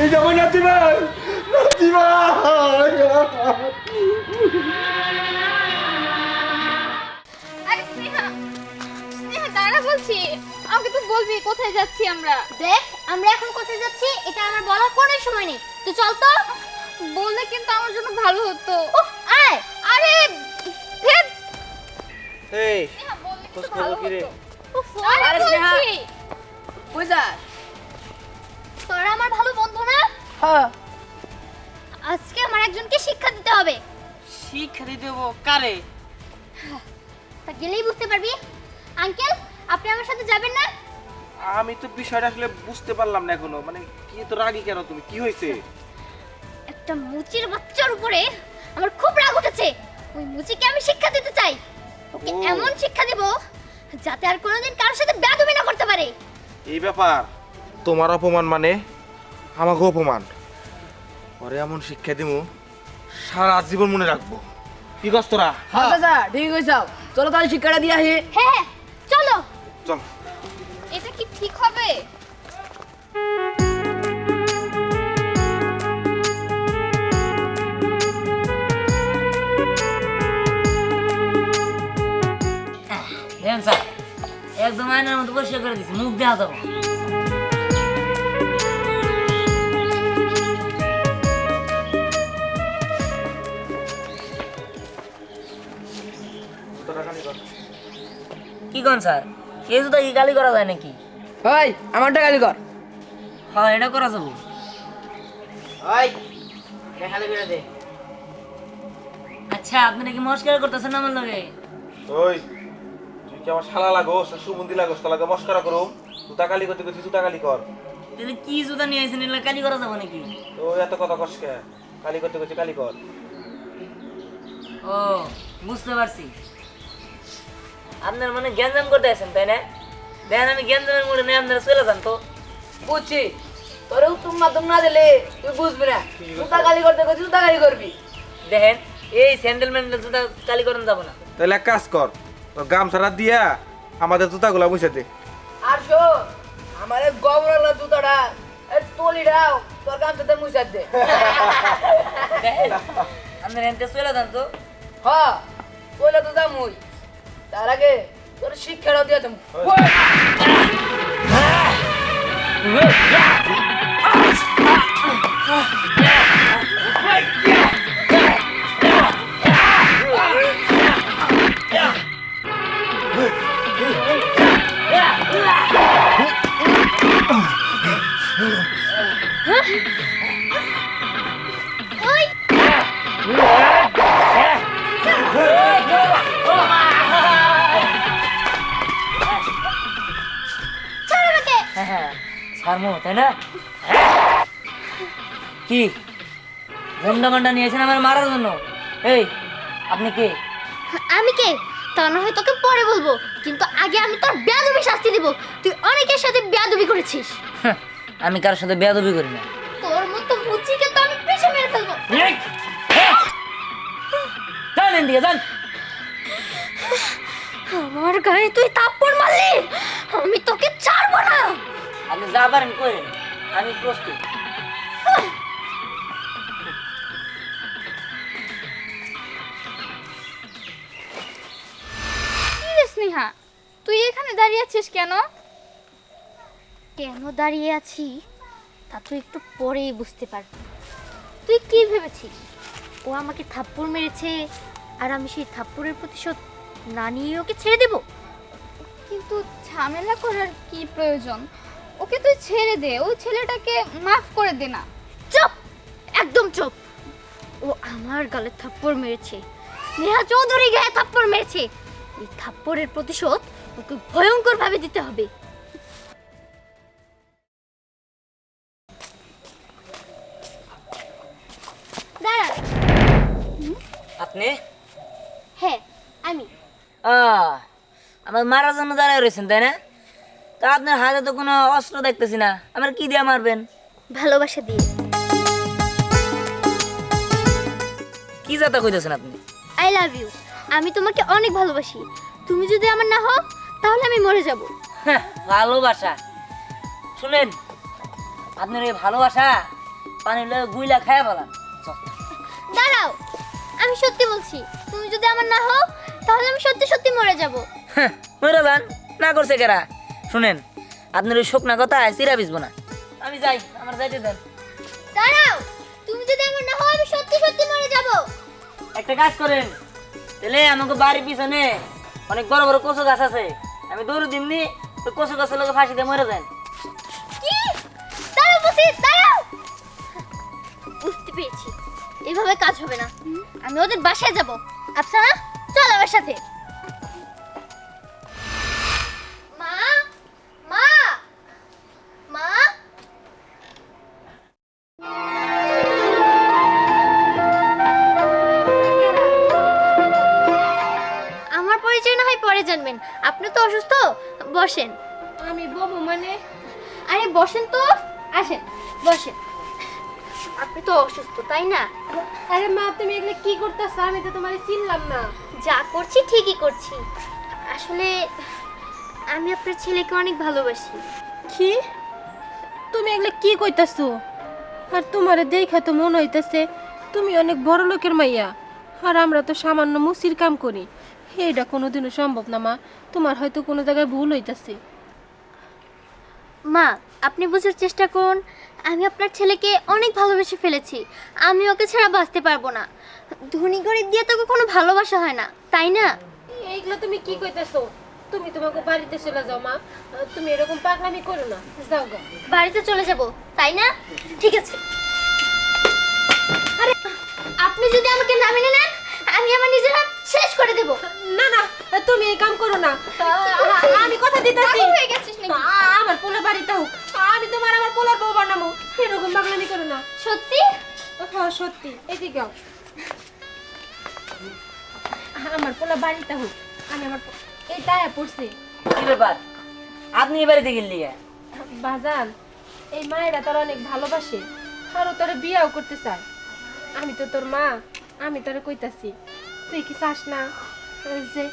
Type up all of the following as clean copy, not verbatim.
এই যাবো নাতি ভাই, নাতি ভাই। আরে স্নেহা, স্নেহা দাঁড়া বলছি, আমাকে তো বলবি কোথায় যাচ্ছি আমরা। দেখ আমরা এখন কোথায় যাচ্ছি এটা আমার বলার কোনো সময় নেই, তো চল তো। বললে কিন্তু আমার জন্য ভালো হতো। উফ আয়। আরে ধ্যাৎ, এই স্নেহা বললে খোঁজ কিন্তু খবর ভালো কি রে? হতো। উফ আরে আরে স্নেহা। বলছি, কই যা? তোরা আমার ভালো বন্ধু না? হ্যাঁ। আজকে আমার একজনকে শিক্ষা দিতে হবে। শিক্ষা দিতে হবো কারে? তা গেলেই বুঝতে পারবি। আঙ্কেল আপনি আমার সাথে যাবেন না? আমি তো বিষয়টা আসলে বুঝতে পারলাম না এখনো, মানে কি তো রাগি কেন তুমি, কি হয়েছে? একটা মুচির বাচ্চার উপরে আমার খুব রাগ উঠেছে। ওই মুচিকে আমি শিক্ষা দিতে চাই। ওকে ও। এমন শিক্ষা দেব যাতে আর কোনোদিন কারোর সাথে বেয়াদবি না করতে পারে। এই ব্যাপার, তোমার অপমান মানে আমাকে অপমান। পরে এমন শিক্ষা দিমু সারা জীবন মনে রাখবো। কি কস তোরা? হ্যাঁ চাচা ঠিক কইছাও, চলো তাহলে শিক্ষাটা দিয়ে আসি। হ্যাঁ চলো। চল। এটা কি ঠিক হবে? দেন স্যার, একদম আয়নার মতো পরিষ্কার করে দিছি, মুখ দেওয়া যাবো। কি কোন স্যার, এই জুতা কি গালি করা যায় নাকি? ওই আমারটা গালি কর। হ্যাঁ এটা করা যাবো। ওই খালি করে দে। আচ্ছা আপনি নাকি মস্কার করতেছেন আমার লগে? ওই তুই কি আমার শালা লাগোস না সুমন্দি লাগোস, তালাকে মস্করা করো? জুতা কালি করতে গেছিস, জুতা কালি কর। তাহলে কি জুতা নিয়ে আইছেন, এগুলা গালি করা যাবো নাকি? তো এত কথা কস কে? কালি করতে গেছিস, কালি কর। ও বুঝতে পারছি, আপনার মানে গ্যাঞ্জাম করতে আছেন তাই না? দেখেন আমি গ্যাঞ্জামের মুড়ে নেই, আপনারা চলে যান তো। বুঝছি, তোরে উত্তম মাধ্যম না দিলে তুই বুঝবি না। জুতা গালি করতে গেছিস, জুতা গালি করবি। দেখেন এই স্যান্ডেল ম্যান্ডেল জুতা কালি করেন যাবো না। তাহলে এক কাজ কর, তোর গামছাটা দিয়া আমাদের জুতাগুলা মুছে দে। আর শোন, আমার এই গবরালা জুতাটা এই তলিটাও তোর গামছাতে মুছার দে। দেখেন আপনার এনতে চলে যান তো। হ্যাঁ কইলে তো যামুই, তার আগে তোর শিক্ষাটাও দিয়ে দেবো। ওই ছাড় আমাকে। হ্যাঁ ছাড়মো তাই না? কি গন্ডা গন্ডা নিয়েছেন আমার মারার জন্য? এই আপনি কে? আমি কে তা না হয় তোকে পরে বলবো, কিন্তু আগে আমি তোর বেয়াদবি শাস্তি দেব। তুই অনেকের সাথে বেয়াদবি করেছিস। হাহ, আমি কারোর সাথে বেয়াদবি করি না। তোর মতো মুচিকে তো আমি পিষে মেরে ফেলবো। জানেন দিকে যান। আমার গায়ে তুই থাপ্পড় মারলি, আমি তোকে ছাড়বো না। আপনি যা পারেন করেন, আমি প্রস্তুত। কি রে স্নেহা, তুই এখানে দাঁড়িয়ে আছিস কেন? কেন দাঁড়িয়ে আছি তা তুই একটু পরেই বুঝতে পারবি। তুই কি ভেবেছিস ও আমাকে থাপ্পড় মেরেছে আর আমি সেই থাপ্পড়ের প্রতিশোধ না নিয়ে ওকে ছেড়ে দেব? কিন্তু ঝামেলা করার কি প্রয়োজন? ওকে তুই ছেড়ে দে, ওই ছেলেটাকে মাফ করে দে না। চুপ, একদম চুপ। ও আমার গালে থাপ্পড় মেরেছে, স্নেহা চৌধুরী গায়ে থাপ্পড় মেরেছে। এই থাপ্পড়ের প্রতিশোধ ওকে ভয়ঙ্কর ভাবে দিতে হবে। দাঁড়া। আপনি হ্যাঁ আমি। আমার মারার জন্য দাঁড়ায় রয়েছেন তাই না? তা আপনার হাতে তো কোনো অস্ত্র দেখতেছি না, আমার কি দিয়ে মারবেন? ভালোবাসা দিয়ে। কি যাতা কইতেছেন আপনি? I love you. আমি তোমাকে অনেক ভালোবাসি। তুমি যদি আমার না হও তাহলে আমি মরে যাব। হ্যাঁ, ভালোবাসা? শুনেন, আপনার এই ভালোবাসা পানির লগে গুইলা খায়া বলা। দাঁড়াও, আমি সত্যি বলছি, তুমি যদি আমার না হও তাহলে আমি সত্যি সত্যি মরে যাব। মরে যান, না করছে কেরা? শুনেন, আপনার ওই শোকনা কথা চিরা বিজবো না। আমি যাই, আমার যাইতে দেন। দাঁড়াও, তুমি যদি আমার না হও আমি সত্যি সত্যি মরে যাব। একটা কাজ করেন, তাহলে আমাকে বাড়ির পিছনে অনেক বড় বড় কচু গাছ আছে, আমি দৌড় দিমনি, ওই কচু গাছের লোকে ফাঁসি দিয়ে মরে যান। কি? দাঁড়াও বসি, দাঁড়াও। বুঝতে পেরেছি, এভাবে কাজ হবে না। আমি ওদের বাসায় যাব। আফসানা, চল আমার সাথে। মা, মা, মা। আমার পরিচয় না হয় পরে জানবেন। আপনি তো অসুস্থ, বসেন। আমি ববু মানে? আরে বসেন তো, আসেন বসেন। আপনি তো অসুস্থ তাই না? আরে মা, তুমি এগুলো কি করতেছ? আমি তো তোমারে চিনলাম না। যা করছি ঠিকই করছি। আসলে আমি আপনার ছেলেকে অনেক ভালোবাসি। কি? তুমি এগুলো কি কইতাছো? আর তোমারে দেখা তো মনে হইতাছে তুমি অনেক বড় লোকের মাইয়া, আর আমরা তো সামান্য মুসির কাম করি। এটা কোনোদিনও সম্ভব না মা, তোমার হয়তো কোনো জায়গায় ভুল হইতাছে। মা, আপনি বোঝার চেষ্টা করুন, আমি আপনার ছেলেকে অনেক ভালোবেসে ফেলেছি। আমি ওকে ছাড়া বাঁচতে পারবো না। ধনী গরিব দিয়ে তো কখনো ভালোবাসা হয় না, তাই না? এইগুলো তুমি কি কইতাছো? তুমি তোমাকে বাড়িতে চলে যাও মা, তুমি এরকম পাগলামি করো না, যাও গো। বাড়িতে চলে যাব, তাই না? ঠিক আছে। আরে আপনি যদি আমাকে না মেনে নেন, আমি আমার নিজের হাত শেষ করে দেব। না না, তুমি এই কাম করো না। আমি কথা দিতেছি। পাগল হয়ে গেছিস নাকি? আমার পোলা বাড়িতে হোক, আমি তোমার আমার পোলার বউ বানাবো। এরকম পাগলামি করো না। সত্যি? হ্যাঁ সত্যি, এদিকে আও। আমার পোলা বাড়িতে হোক, আমি আমার এই দায়া পড়ছি। কি ব্যাপার, আপনি এ বাড়িতে গেলি? বাজান, এই মায়েরা তোর অনেক ভালোবাসে, আর ও তোরে বিয়াও করতে চায়। আমি তো তোর মা, আমি তোরে কইতাছি, তুই কি চাস না যে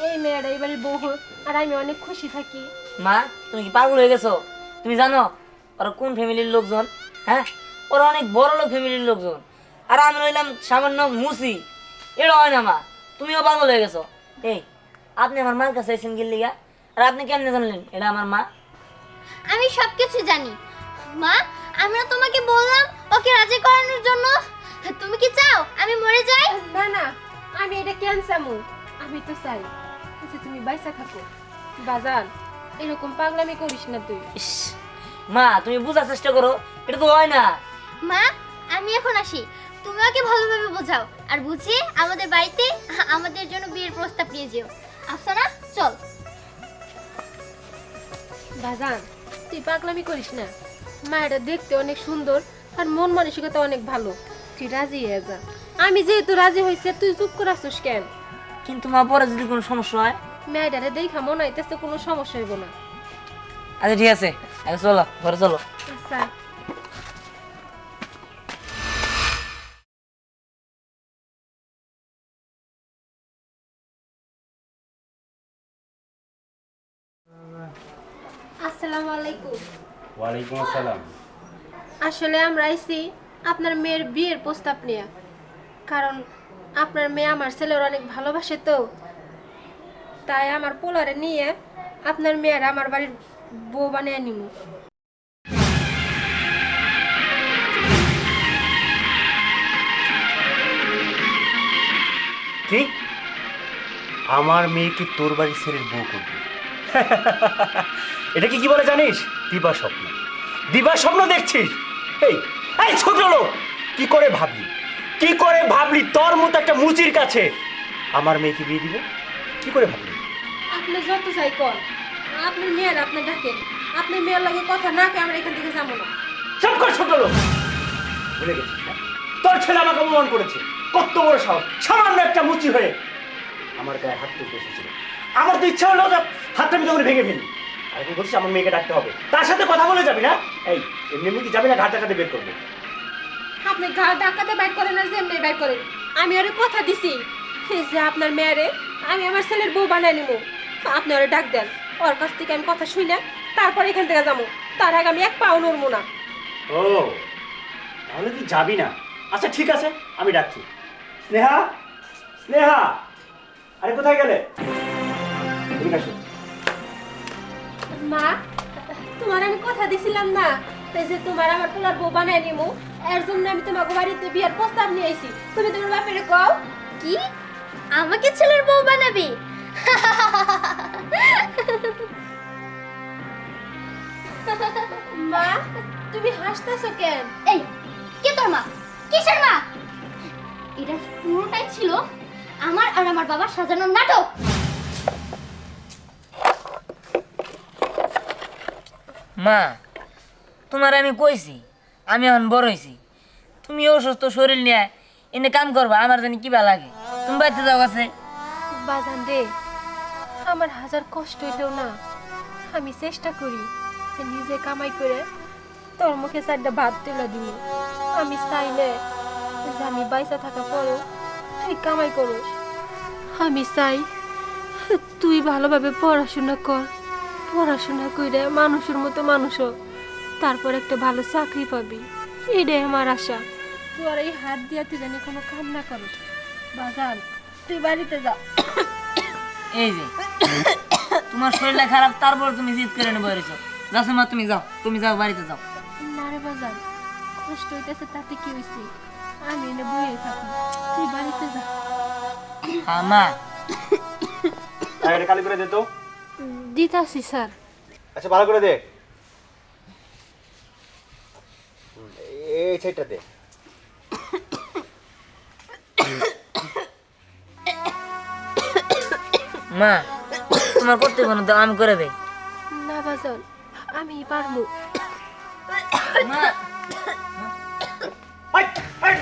এই মেয়েরা এই বাড়ির বউ হোক, আর আমি অনেক খুশি থাকি? মা, তুমি কি পাগল হয়ে গেছো? তুমি জানো ওরা কোন ফ্যামিলির লোকজন? হ্যাঁ, ওরা অনেক বড় লোক ফ্যামিলির লোকজন, আর আমি রইলাম সামান্য মুসি। এটা হয় না মা, তুমিও পাগল হয়ে গেছো। এই, আপনি আমার মার কাছে এসেছেন গিল্লিগা, আর আপনি কেমনে জানলেন এটা আমার মা? আমি সবকিছু জানি মা। আমরা তোমাকে বললাম ওকে রাজি করানোর জন্য। তুমি কি চাও আমি মরে যাই? না না, আমি এটা কেন চামু? আমি তো চাই যে তুমি বাইসা থাকো। বাজান, এরকম পাগলামি করিস না তুই। ইস, মা তুমি বোঝার চেষ্টা করো, এটা তো হয় না। মা, আমি এখন আসি। তুমি ওকে ভালোভাবে বোঝাও, আর বুঝিয়ে আমাদের বাড়িতে আমাদের জন্য বিয়ের প্রস্তাব নিয়ে যেও। আফসানা, চল। বাজান, তুই পাগলামি করিস না। মায়েরা দেখতে অনেক সুন্দর, আর মন মানসিকতা অনেক ভালো। তুই রাজি হয়ে যা। আমি যেহেতু রাজি হয়েছে, তুই চুপ করে আসছিস কেন? কিন্তু মা, পরে যদি কোনো সমস্যা হয়? মেয়েটারে দেখা মনে হইতেছে কোনো সমস্যা হইব না। আচ্ছা ঠিক আছে, এখন চলো ঘরে চলো। আচ্ছা। আসসালামু আলাইকুম। ওয়ালাইকুম আসসালাম। আসলে আমরা আইছি আপনার মেয়ের বিয়ের প্রস্তাব নিয়ে, কারণ আপনার মেয়ে আমার ছেলের অনেক ভালোবাসে, তো তাই আমার পোলারে নিয়ে আপনার মেয়ের আমার বাড়ির বউ বানিয়ে নিব। কি? আমার মেয়েকে তোর বাড়ির ছেলের বউ করবে? এটা কি বলে জানিস? দিবা স্বপ্ন। দিবা স্বপ্ন দেখছিস? এই এই ছোট লোক, কি করে ভাবলি, কি করে ভাবলি তোর মতো একটা মুচির কাছে আমার মেয়েকে বিয়ে দিব? কি করে ভাবলি? আপনি যত চাই কর, আপনার মেয়ের আপনি ডাকেন। আপনার মেয়ের লগে কথা না কে আমরা এখান থেকে যাবো না। সব কর ছোট লোক, ভুলে গেছিস না? তোর ছেলে আমাকে অপমান করেছে। কত বড় সাহস, সামান্য একটা মুচি হয়ে আমার গায়ে হাত তুলতে এসেছিল। আমার তো ইচ্ছা হলো যে হাতটা আমি তোমার ভেঙে ফেলি। আর এখন বলছিস আমার মেয়েকে ডাকতে হবে, তার সাথে কথা বলে যাবি না? এই এমনি এমনি কি যাবি না ঘাট টাকাতে বের করবে? আপনি ঘাড় ধাক্কাতে বাইর করেন আর যেমনি বাইর করেন, আমি ওরে কথা দিছি যে আপনার মেয়েরে আমি আমার ছেলের বউ বানাই নিব। আপনি ওরে ডাক দেন, ওর কাছ থেকে আমি কথা শুনে তারপর এখান থেকে যাবো। তার আগে আমি এক পাও নড়বো না। ও তাহলে তুই যাবি না? আচ্ছা ঠিক আছে, আমি ডাকছি। স্নেহা, স্নেহা, আরে কোথায় গেলে? এদিকে আসো। মা, তোমার আমি কথা দিছিলাম না তাই যে তোমার আমার পোলার বউ বানাই নিব, এর জন্য আমি তোমাকে বাড়িতে বিয়ার প্রস্তাব নিয়ে আইছি। তুমি তোমার বাপেরে কও। কি আমাকে ছেলের বউ বানাবি? মা, তুমি হাসতেছো কেন? এই কে তোর মা? কিসের মা? এটা পুরোটাই ছিল আমার আর আমার বাবার সাজানো নাটক। মা, তোমার আমি কইছি আমি এখন বড় হইছি, তুমি অসুস্থ শরীর নিয়ে এনে কাম করবা, আমার জানি কিবা লাগে। তুমি বাড়িতে যাও আছে। বাজান রে, আমার হাজার কষ্ট হইলেও না আমি চেষ্টা করি যে নিজে কামাই করে তোর মুখে চারটা ভাত তুলে দিব। আমি চাইলে যে আমি বাইসা থাকা পরেও তুই কামাই করস। আমি চাই তুই ভালোভাবে পড়াশোনা কর, পড়াশোনা করে মানুষের মতো মানুষ হ, তারপর একটা ভালো চাকরি পাবি। এটাই আমার আশা। তোর এই হাত দিয়া তুই জানি কোনো কাম না করস। বাজান, তুই বাড়িতে যা। এই যে তোমার শরীরটা খারাপ, তারপর তুমি জিদ করে নেবো এসো। যাচ্ছো মা, তুমি যাও, তুমি যাও, বাড়িতে যাও। না রে বাজান, কষ্ট হইতেছে তাতে কি হয়েছে? আমি এনে বইয়ে থাকি, তুই বাড়িতে যা। হ্যাঁ মা। এটা কালি করে দে তো। দিতাছি স্যার। আচ্ছা ভালো করে দে, এই সাইডটা দে। মা, তোমার করতে কোনো দাও, আমি করে দেই। না বাজান, আমি পারবো। মা,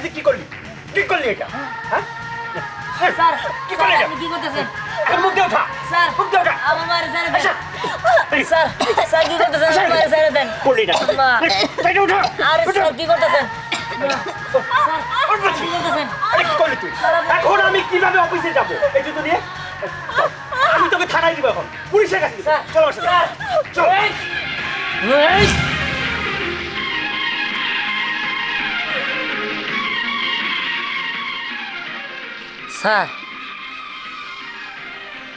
তুই কি করলি? কি করলি এটা? হ্যাঁ স্যার কি করলি এটা? আপনি কি করতেছেন? এখন মুখ দিয়ে ওঠা, স্যার মুখ দিয়ে ওঠা। আমার মায়ের ছেড়ে দেন। স্যার, স্যার কি করতেছেন? আমার মায়ের ছেড়ে দেন। করলি না মা, সাইডে ওঠা। আরে স্যার কি করতেছেন? স্যার কি করতেছেন? আরে কি করলি তুই? এখন আমি কিভাবে অফিসে যাবো এই জুতো নিয়ে? আমি তোকে থানায় দিব, এখন পুলিশের কাছে দিব। চল আমার সাথে, চল। স্যার,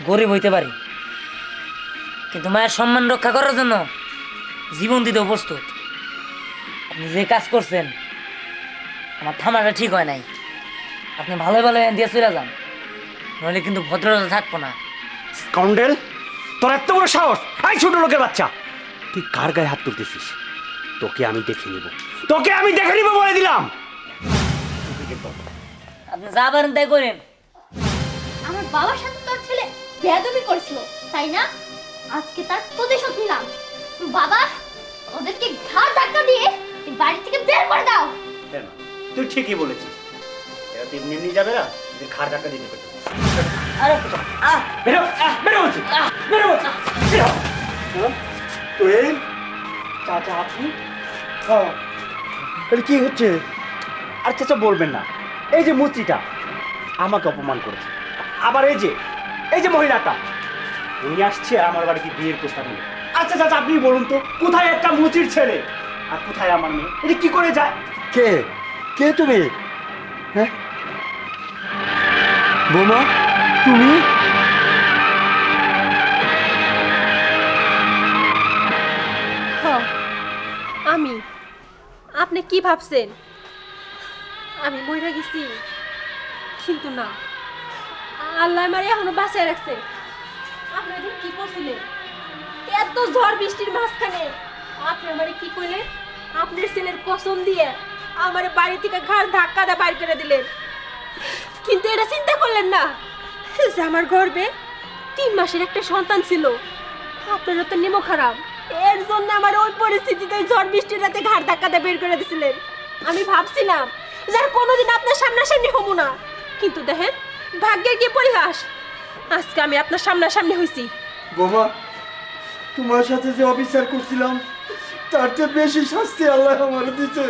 গরিব হইতে পারি কিন্তু মায়ের সম্মান রক্ষা করার জন্য জীবন দিতেও প্রস্তুত। আপনি যে কাজ করছেন আমার থামাটা ঠিক হয় নাই। আপনি ভালো ভালো দিয়ে চলে যান, নইলে কিন্তু ভদ্রতা থাকবো না। স্কাউন্ডেল, তোর এত বড় সাহস! এই ছোট লোকের বাচ্চা, তুই কার গায়ে হাত তুলতেছিস? তোকে আমি দেখে নিব, তোকে আমি দেখে নিব বলে দিলাম। আপনি যা পারেন তাই করেন। আমার বাবার সাথে তোর ছেলে বেয়াদবি করেছিল, তাই না? আজকে তার প্রতিশোধ নিলাম। বাবা, ওদেরকে ঘাড় ধাক্কা দিয়ে এই বাড়ি থেকে বের করে দাও। তুই ঠিকই বলেছিস, এরা তো এমনি এমনি যাবে না, এদের ঘাড় ধাক্কা দিতে পারবে। আরে বেরো, বেরো বলছি, বেরো বলছি, বেরো। তুই চাচা আপনি? এটা কি হচ্ছে? আর চাচা বলবেন না, এই যে মুচিটা আমাকে অপমান করেছে, আবার এই যে মহিলাটা উনি আসছে আমার বাড়িতে বিয়ের প্রস্তাব নিয়ে। আচ্ছা চাচা আপনি বলুন তো, কোথায় একটা মুচির ছেলে আর কোথায় আমার মেয়ে? এটা কি করে যায়? কে কে তুমি? হ্যাঁ বোমা, তুমি? আমি, আপনি কি ভাবছেন আমি মরে গেছি? কিন্তু না, আল্লাহ আমার এখনো বাঁচায় রাখছে। আপনি ওদিন কি করছিলেন? এত ঝড় বৃষ্টির মাঝখানে আপনি আমারে কি কইলেন? আপনার ছেলের কসম দিয়ে আমার বাড়ি থেকে ঘাড় ধাক্কা দিয়ে বাইর করে দিলেন। কিন্তু এটা চিন্তা করলেন না যে আমার গর্ভে 3 মাসের একটা সন্তান ছিল। আপনারও তো নিমো খারাপ, এর জন্য আমার ওই পরিস্থিতিতে ঝড় বৃষ্টির রাতে ঘাড় ধাক্কা দিয়ে বের করে দিয়েছিলেন। আমি ভাবছিলাম যে আর কোনোদিন আপনার সামনাসামনি হবো না, কিন্তু দেখেন ভাগ্যের কি পরিহাস, আজকে আমি আপনার সামনাসামনি হয়েছি। বোমা, তোমার সাথে যে অবিচার করছিলাম তার চেয়ে বেশি শাস্তি আল্লাহ আমার দিতে।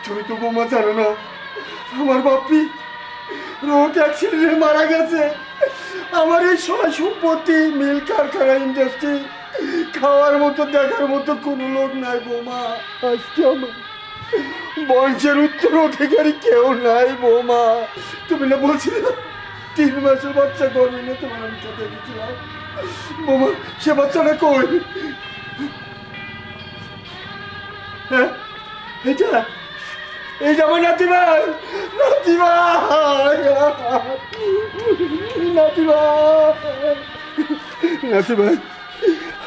তুমি তো বোমা জানো না, আমার বাপি রোড অ্যাক্সিডেন্টে মারা গেছে। আমার এই সয় সম্পত্তি, মিল কারখানা, ইন্ডাস্ট্রি খাওয়ার মতো দেখার মতো কোনো লোক নাই বোমা। আজকে আমার বংশের উত্তরাধিকারী কেউ নাই বোমা। তুমি না বলছিলে 3 মাসের বাচ্চা গর্বে নিয়ে তোমার আমি সাথে গেছিলাম বোমা, সে বাচ্চাটা কই? হ্যাঁ এটা এইটা আমার নাতি ভাই, নাতি ভাই, নাতি ভাই, নাতি ভাই।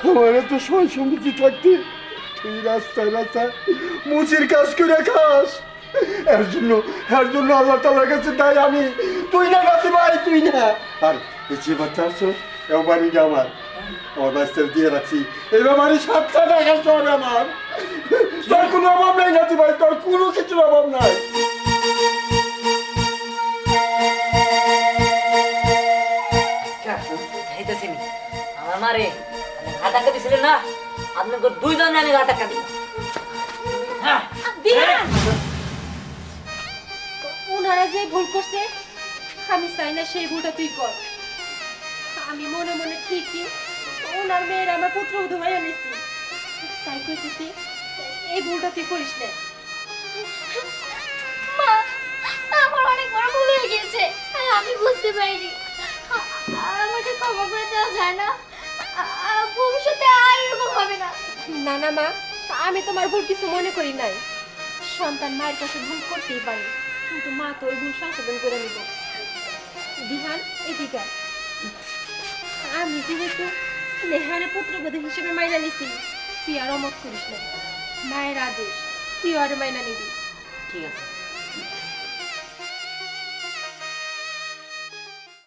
আমার তো সয় সম্পত্তি থাকতে তুই রাস্তায় রাস্তায় মুচির কাজ করে খাস। এর জন্য আল্লাহ তাআলার কাছে তাই আমি, তুই না নাতি ভাই, তুই না। আর এই যে বাচ্চা আসছো এও বাড়িটা আমার বাচ্চার দিয়ে রাখছি। এবার বাড়ি 7টা টাকা শহর আমার। তোর কোনো অভাব নাই নাতি ভাই, তোর কোনো কিছুর অভাব নাই। যাইতেছি নি। আমার মারে ঘা ধাক্কা দিছিলেন না, আপনাকে 2 জনে আমি ঘা ধাক্কা দিব। ওনারা যে ভুল করছে আমি চাই না সেই ভুলটা তুই কর। আমি মনে মনে ঠিকই ওনার মেয়ের আমার পুত্র উধমাই আনেছি, তাই কইতেছি এই ভুলটা তুই করিস না। মা, আমার অনেক বড় ভুল হয়ে গেছে, আমি বুঝতে পারিনি। আমাকে ক্ষমা করে দেওয়া যায় না? ভবিষ্যতে আর এরকম হবে না। না না মা, আমি তোমার ভুল কিছু মনে করি নাই। সন্তান মায়ের কাছে ভুল করতেই পারে, কিন্তু মা তো ওই ভুল সংশোধন করে নিব। বিহান এদিকে আয়। আমি যেহেতু স্নেহারে পুত্রবধূ হিসেবে মাইনা নিছি, তুই আর অমত করিস না। মায়ের আদেশ, তুই আর মাইনা নিবি। ঠিক আছে।